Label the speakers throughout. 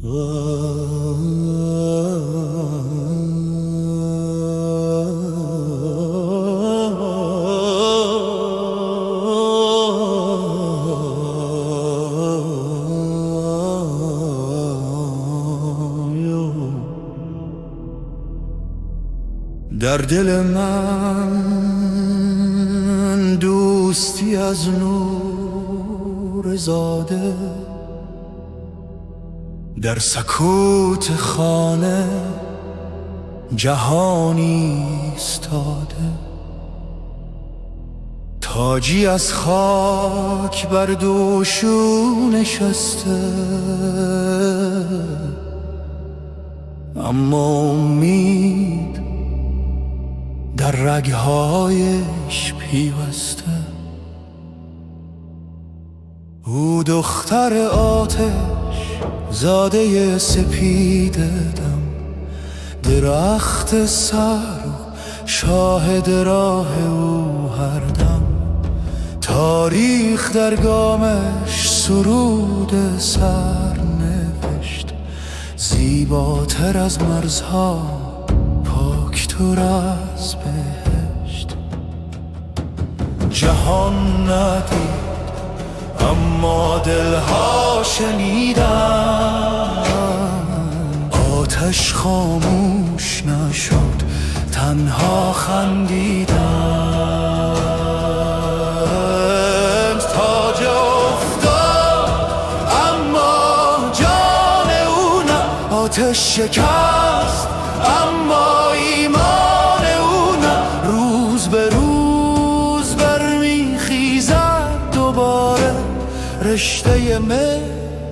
Speaker 1: در دل من دوستی از نور زاده، در سکوت خانه جهانی استاده. تاجی از خاک بر دوشو نشسته، اما امید در رگهایش پیوسته. او دختر آتش زاده سپید دم، درخت سر و شاهد راه او هر دم. تاریخ در گامش سرود سر نوشت، زیباتر از مرزها، پاکتر از بهشت. جهان ندید اما دلها شنیدن، آتش خاموش نشد، تنها خندیدند. تاج افتاد اما جان او نه، آتش شکست اما ایمان او نه. روز به روز برمیخیزد دوباره، رشته مه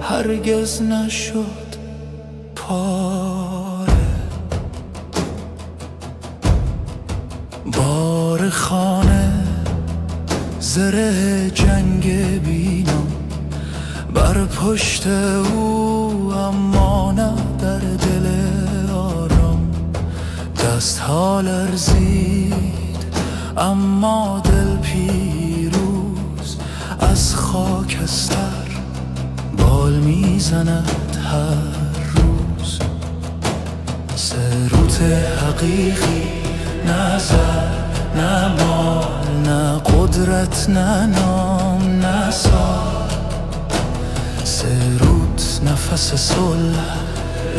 Speaker 1: هرگز نشد پاره. بار خانه زره جنگ بینم بر پشت او، اما نه در دل آرام. دستها لرزید اما دل پیروز، از خاکستر بال میزند هر روز. سروت حقیقی، نه زر نه مال نه قدرت نه نام نه سال. سروت نفس صلح،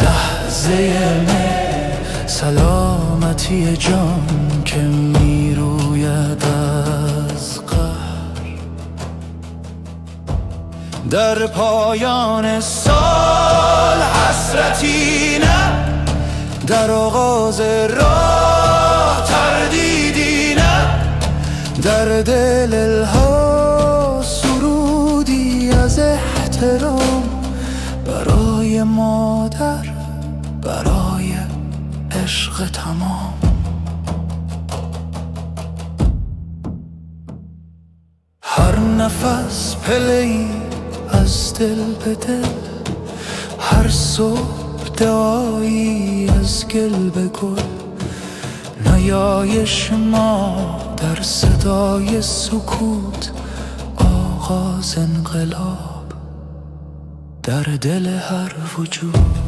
Speaker 1: لحظه مه، سلامتی جان که میروید از قهر. در پایان سال حسرتی نه، در آغاز راه تردیدی نه. در دل الها سرودی از احترام، برای مادر، برای عشق تمام. هر نفس پله‌ای از دل به دل، هر صبح دعایی از گل به گل. نیایش ما در صدای سکوت، آغاز انقلاب در دل هر وجود.